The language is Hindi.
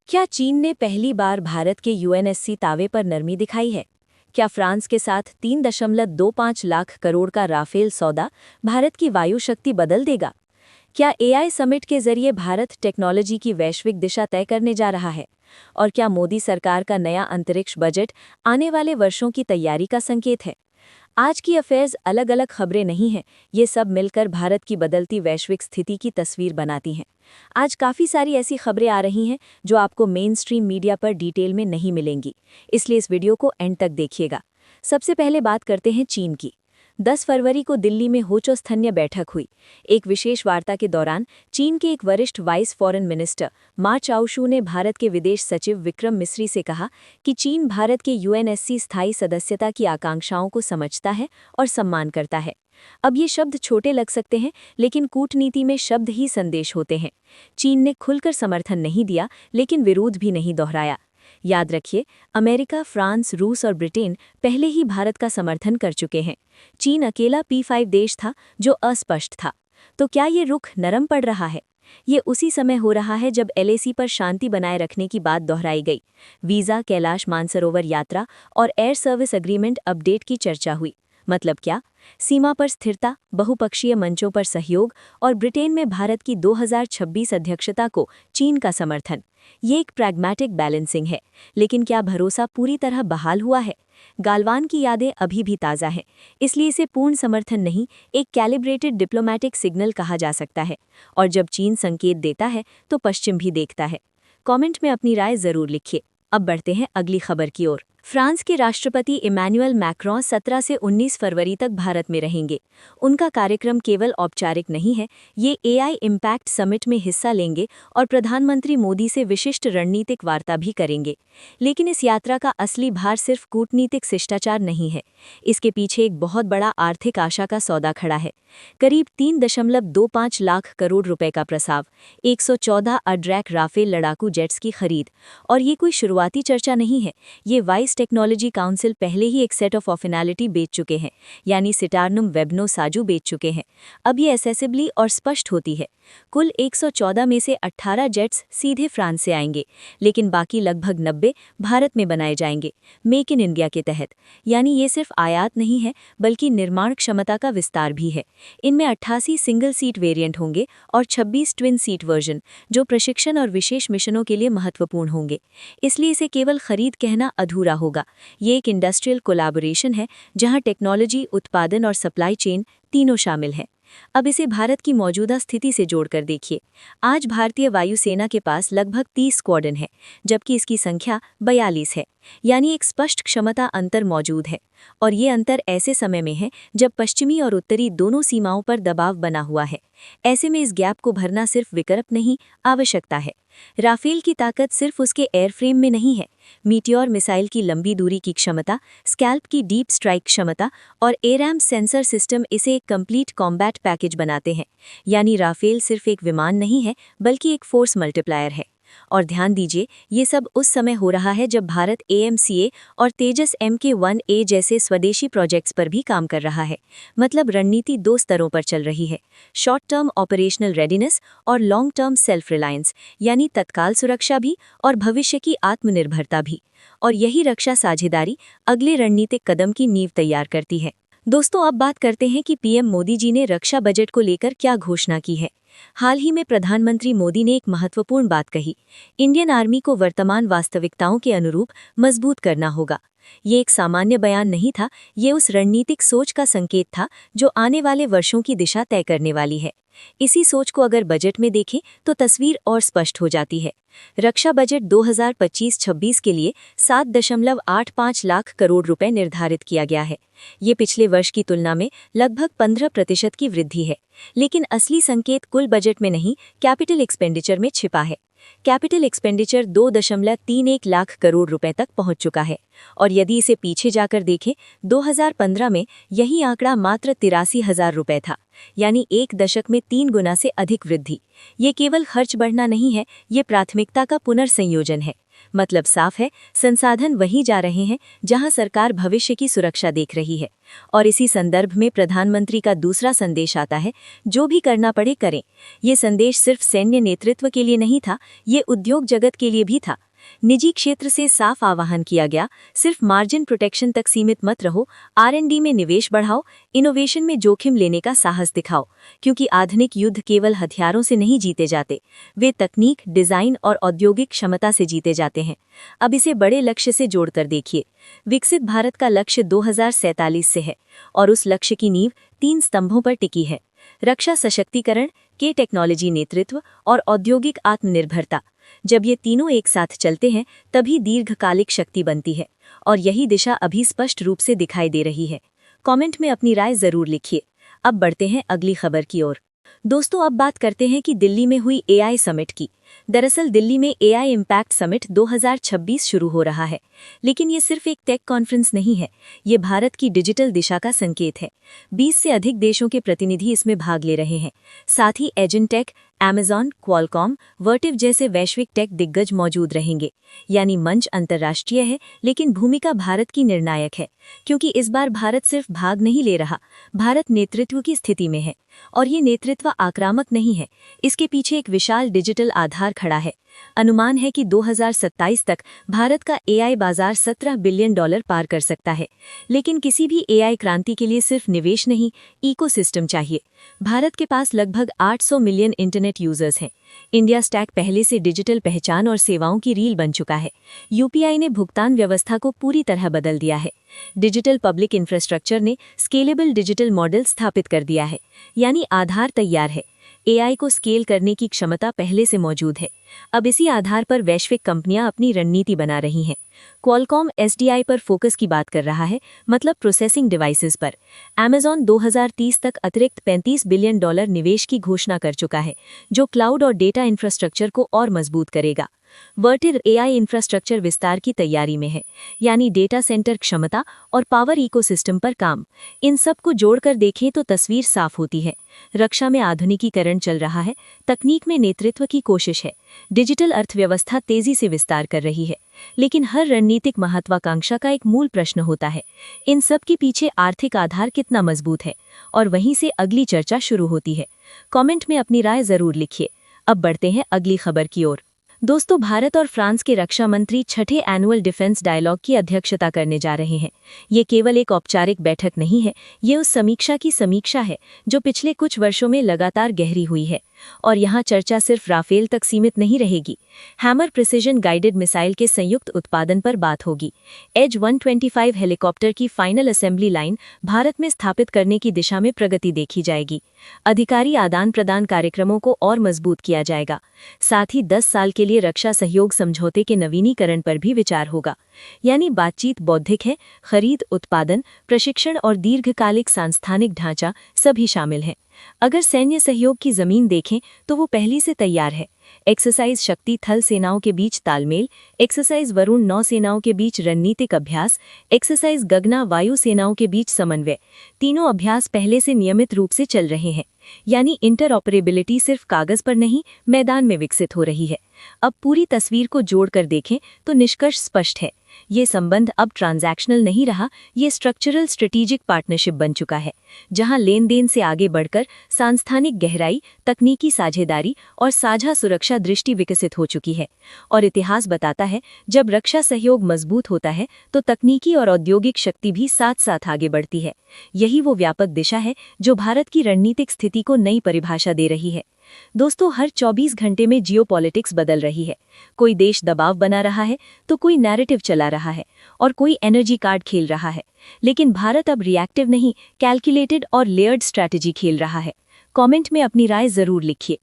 क्या चीन ने पहली बार भारत के यूएनएससी तावे पर नरमी दिखाई है? क्या फ्रांस के साथ 3.25 लाख करोड़ का राफेल सौदा भारत की वायु शक्ति बदल देगा? क्या एआई समिट के जरिए भारत टेक्नोलॉजी की वैश्विक दिशा तय करने जा रहा है? और क्या मोदी सरकार का नया अंतरिक्ष बजट आने वाले वर्षों की तैयारी का संकेत है? आज की अफेयर्स अलग अलग खबरें नहीं हैं, ये सब मिलकर भारत की बदलती वैश्विक स्थिति की तस्वीर बनाती हैं। आज काफ़ी सारी ऐसी खबरें आ रही हैं जो आपको मेन स्ट्रीम मीडिया पर डिटेल में नहीं मिलेंगी, इसलिए इस वीडियो को एंड तक देखिएगा। सबसे पहले बात करते हैं चीन की। 10 फरवरी को दिल्ली में होचोस्थन्य बैठक हुई। एक विशेष वार्ता के दौरान चीन के एक वरिष्ठ वाइस फॉरेन मिनिस्टर मा चाओशू ने भारत के विदेश सचिव विक्रम मिस्री से कहा कि चीन भारत के यूएनएससी स्थायी सदस्यता की आकांक्षाओं को समझता है और सम्मान करता है। अब ये शब्द छोटे लग सकते हैं, लेकिन कूटनीति में शब्द ही संदेश होते हैं। चीन ने खुलकर समर्थन नहीं दिया, लेकिन विरोध भी नहीं दोहराया। याद रखिए, अमेरिका, फ्रांस, रूस और ब्रिटेन पहले ही भारत का समर्थन कर चुके हैं। चीन अकेला P5 देश था जो अस्पष्ट था। तो क्या ये रुख नरम पड़ रहा है? ये उसी समय हो रहा है जब LAC पर शांति बनाए रखने की बात दोहराई गई। वीज़ा, कैलाश मानसरोवर यात्रा और एयर सर्विस एग्रीमेंट अपडेट की चर्चा हुई। मतलब क्या? सीमा पर स्थिरता, बहुपक्षीय मंचों पर सहयोग और ब्रिटेन में भारत की 2026 अध्यक्षता को चीन का समर्थन। ये एक प्रैग्मैटिक बैलेंसिंग है, लेकिन क्या भरोसा पूरी तरह बहाल हुआ है? गालवान की यादें अभी भी ताज़ा हैं, इसलिए इसे पूर्ण समर्थन नहीं, एक कैलिब्रेटेड डिप्लोमैटिक सिग्नल कहा जा सकता है। और जब चीन संकेत देता है तो पश्चिम भी देखता है। कमेंट में अपनी राय ज़रूर लिखिए। अब बढ़ते हैं अगली खबर की ओर। फ्रांस के राष्ट्रपति इमैनुअल मैक्रों 17 से 19 फरवरी तक भारत में रहेंगे। उनका कार्यक्रम केवल औपचारिक नहीं है, ये एआई इम्पैक्ट समिट में हिस्सा लेंगे और प्रधानमंत्री मोदी से विशिष्ट रणनीतिक वार्ता भी करेंगे। लेकिन इस यात्रा का असली भार सिर्फ कूटनीतिक शिष्टाचार नहीं है, इसके पीछे एक बहुत बड़ा आर्थिक आशा का सौदा खड़ा है। करीब 3.25 लाख करोड़ रुपए का प्रस्ताव, 114 अड्रैक राफेल लड़ाकू जेट्स की खरीद। और ये कोई शुरुआती चर्चा नहीं है, ये वाइस टेक्नोलॉजी काउंसिल पहले ही एक सेट ऑफ ऑफिनैलिटी बेच चुके हैं, यानी सिटारनुम वेबनो साजू बेच चुके हैं। अब ये एसेसिबली और स्पष्ट होती है। कुल 114 में से 18 जेट्स सीधे फ्रांस से आएंगे, लेकिन बाकी लगभग 90 भारत में बनाए जाएंगे, मेक इन इंडिया के तहत। यानी ये सिर्फ आयात नहीं है, बल्कि निर्माण क्षमता का विस्तार भी है। इनमें 88 सिंगल सीट वेरिएंट होंगे और 26 ट्विन सीट वर्जन, जो प्रशिक्षण और विशेष मिशनों के लिए महत्वपूर्ण होंगे। इसलिए इसे केवल खरीद कहना अधूरा होगा। ये एक इंडस्ट्रियल कोलैबोरेशन है, जहां टेक्नोलॉजी, उत्पादन और सप्लाई चेन तीनों शामिल हैं। अब इसे भारत की मौजूदा स्थिति से जोड़कर देखिए। आज भारतीय वायुसेना के पास लगभग 30 स्क्वाड्रन है, जबकि इसकी संख्या 42 है। यानी एक स्पष्ट क्षमता अंतर मौजूद है। और ये अंतर ऐसे समय में है जब पश्चिमी और उत्तरी दोनों सीमाओं पर दबाव बना हुआ है। ऐसे में इस गैप को भरना सिर्फ विकल्प नहीं, आवश्यकता है। राफेल की ताकत सिर्फ उसके एयरफ्रेम में नहीं है। मीटियोर मिसाइल की लंबी दूरी की क्षमता, स्कैल्प की डीप स्ट्राइक क्षमता और एरैम सेंसर सिस्टम इसे एक कंप्लीट कॉम्बैट पैकेज बनाते हैं। यानी राफेल सिर्फ एक विमान नहीं है, बल्कि एक फोर्स मल्टीप्लायर है। और ध्यान दीजिए, ये सब उस समय हो रहा है जब भारत AMCA और तेजस Mk1A जैसे स्वदेशी प्रोजेक्ट्स पर भी काम कर रहा है। मतलब रणनीति 2 स्तरों पर चल रही है, शॉर्ट टर्म ऑपरेशनल रेडीनेस और लॉन्ग टर्म सेल्फ रिलायंस, यानी तत्काल सुरक्षा भी और भविष्य की आत्मनिर्भरता भी। और यही रक्षा साझेदारी अगले रणनीतिक कदम की नींव तैयार करती है। दोस्तों, अब बात करते हैं कि PM मोदी जी ने रक्षा बजट को लेकर क्या घोषणा की है। हाल ही में प्रधानमंत्री मोदी ने एक महत्वपूर्ण बात कही, इंडियन आर्मी को वर्तमान वास्तविकताओं के अनुरूप मजबूत करना होगा। ये एक सामान्य बयान नहीं था, ये उस रणनीतिक सोच का संकेत था जो आने वाले वर्षों की दिशा तय करने वाली है। इसी सोच को अगर बजट में देखें तो तस्वीर और स्पष्ट हो जाती है। रक्षा बजट 2025-26 के लिए 7.85 लाख करोड़ रुपए निर्धारित किया गया है। ये पिछले वर्ष की तुलना में लगभग 15% की वृद्धि है। लेकिन असली संकेत कुल बजट में नहीं, कैपिटल एक्सपेंडिचर में छिपा है। कैपिटल एक्सपेंडिचर 2.31 लाख करोड़ रुपए तक पहुंच चुका है। और यदि इसे पीछे जाकर देखें, 2015 में यही आंकड़ा मात्र 83,000 रुपए था। यानी एक दशक में 3 गुना से अधिक वृद्धि। ये केवल खर्च बढ़ना नहीं है, ये प्राथमिकता का पुनर्संयोजन है। मतलब साफ है, संसाधन वहीं जा रहे हैं जहां सरकार भविष्य की सुरक्षा देख रही है। और इसी संदर्भ में प्रधानमंत्री का दूसरा संदेश आता है, जो भी करना पड़े करें। ये संदेश सिर्फ सैन्य नेतृत्व के लिए नहीं था, ये उद्योग जगत के लिए भी था। निजी क्षेत्र से साफ आह्वान किया गया, सिर्फ मार्जिन प्रोटेक्शन तक सीमित मत रहो, R&D में निवेश बढ़ाओ, इनोवेशन में जोखिम लेने का साहस दिखाओ, क्योंकि आधुनिक युद्ध केवल हथियारों से नहीं जीते जाते, वे तकनीक, डिजाइन और औद्योगिक क्षमता से जीते जाते हैं। अब इसे बड़े लक्ष्य से जोड़कर देखिए। विकसित भारत का लक्ष्य 2047 से है और उस लक्ष्य की नींव 3 स्तंभों पर टिकी है: रक्षा सशक्तिकरण, के टेक्नोलॉजी नेतृत्व और औद्योगिक आत्मनिर्भरता। जब ये तीनों एक साथ चलते हैं तभी दीर्घकालिक शक्ति बनती है, और यही दिशा अभी स्पष्ट रूप से दिखाई दे रही है। कमेंट में अपनी राय जरूर लिखिए। अब बढ़ते हैं अगली खबर की ओर। दोस्तों, अब बात करते हैं कि दिल्ली में हुई AI समिट की। दरअसल दिल्ली में AI इम्पैक्ट समिट 2026 शुरू हो रहा है, लेकिन ये सिर्फ एक टेक कॉन्फ्रेंस नहीं है, ये भारत की डिजिटल दिशा का संकेत है। 20 से अधिक देशों के प्रतिनिधि इसमें भाग ले रहे हैं। साथ ही एजेंटेक, Amazon, क्वालकॉम, वर्टिव जैसे वैश्विक टेक दिग्गज मौजूद रहेंगे। यानी मंच अंतर्राष्ट्रीय है, लेकिन भूमिका भारत की निर्णायक है, क्योंकि इस बार भारत सिर्फ भाग नहीं ले रहा, भारत नेतृत्व की स्थिति में है। और ये नेतृत्व आक्रामक नहीं है, इसके पीछे एक विशाल डिजिटल आधार खड़ा है। अनुमान है कि 2027 तक भारत का AI बाजार $17 बिलियन पार कर सकता है। लेकिन किसी भी AI क्रांति के लिए सिर्फ निवेश नहीं, इकोसिस्टम चाहिए। भारत के पास लगभग 800 मिलियन इंटरनेट यूजर्स हैं। इंडिया स्टैक पहले से डिजिटल पहचान और सेवाओं की रील बन चुका है। UPI ने भुगतान व्यवस्था को पूरी तरह बदल दिया है। डिजिटल पब्लिक इंफ्रास्ट्रक्चर ने स्केलेबल डिजिटल मॉडल स्थापित कर दिया है, यानी आधार तैयार है। AI को स्केल करने की क्षमता पहले से मौजूद है। अब इसी आधार पर वैश्विक कंपनियां अपनी रणनीति बना रही हैं। क्वालकॉम SDI पर फोकस की बात कर रहा है, मतलब प्रोसेसिंग डिवाइसेस पर। Amazon 2030 तक अतिरिक्त $35 बिलियन निवेश की घोषणा कर चुका है, जो क्लाउड और डेटा इंफ्रास्ट्रक्चर को और मजबूत करेगा। वर्टिव AI इंफ्रास्ट्रक्चर विस्तार की तैयारी में है, यानी डेटा सेंटर क्षमता और पावर इकोसिस्टम पर काम। इन सब को जोड़कर देखें तो तस्वीर साफ होती है। रक्षा में आधुनिकीकरण चल रहा है, तकनीक में नेतृत्व की कोशिश है, डिजिटल अर्थव्यवस्था तेजी से विस्तार कर रही है। लेकिन हर रणनीतिक महत्वाकांक्षा का एक मूल प्रश्न होता है, इन सब के पीछे आर्थिक आधार कितना मजबूत है। और वहीं से अगली चर्चा शुरू होती है। कमेंट में अपनी राय जरूर लिखिए। अब बढ़ते हैं अगली खबर की ओर। दोस्तों, भारत और फ्रांस के रक्षा मंत्री छठे एनुअल डिफेंस डायलॉग की अध्यक्षता करने जा रहे हैं। ये केवल एक औपचारिक बैठक नहीं है, ये उस समीक्षा की समीक्षा है जो पिछले कुछ वर्षों में लगातार गहरी हुई है। और यहाँ चर्चा सिर्फ राफेल तक सीमित नहीं रहेगी। हैमर प्रिसिजन गाइडेड मिसाइल के संयुक्त उत्पादन पर बात होगी। एज 125 हेलीकॉप्टर की फाइनल असेंबली लाइन भारत में स्थापित करने की दिशा में प्रगति देखी जाएगी। अधिकारी आदान प्रदान कार्यक्रमों को और मजबूत किया जाएगा। साथ ही 10 साल के लिए रक्षा सहयोग समझौते के नवीनीकरण पर भी विचार होगा। यानी बातचीत बौद्धिक है, खरीद, उत्पादन, प्रशिक्षण और दीर्घकालिक सांस्थानिक ढांचा सभी शामिल हैं। अगर सैन्य सहयोग की जमीन देखें तो वो पहली से तैयार है। एक्सरसाइज शक्ति थल सेनाओं के बीच तालमेल, एक्सरसाइज वरुण नौसेनाओं के बीच रणनीतिक अभ्यास, एक्सरसाइज गगना वायु सेनाओं के बीच समन्वय, तीनों अभ्यास पहले से नियमित रूप से चल रहे हैं। यानी इंटरऑपरेबिलिटी सिर्फ कागज पर नहीं, मैदान में विकसित हो रही है। अब पूरी तस्वीर को जोड़कर देखें तो निष्कर्ष स्पष्ट है। ये संबंध अब ट्रांजैक्शनल नहीं रहा, ये स्ट्रक्चरल स्ट्रेटेजिक पार्टनरशिप बन चुका है, जहां लेन देन से आगे बढ़कर सांस्थानिक गहराई, तकनीकी साझेदारी और साझा सुरक्षा दृष्टि विकसित हो चुकी है। और इतिहास बताता है, जब रक्षा सहयोग मजबूत होता है तो तकनीकी और औद्योगिक शक्ति भी साथ साथ आगे बढ़ती है। यही वो व्यापक दिशा है जो भारत की रणनीतिक स्थिति को नई परिभाषा दे रही है। दोस्तों, हर 24 घंटे में जियोपॉलिटिक्स बदल रही है। कोई देश दबाव बना रहा है तो कोई नैरेटिव चला रहा है और कोई एनर्जी कार्ड खेल रहा है। लेकिन भारत अब रिएक्टिव नहीं, कैलकुलेटेड और लेयर्ड स्ट्रैटेजी खेल रहा है। कमेंट में अपनी राय जरूर लिखिए।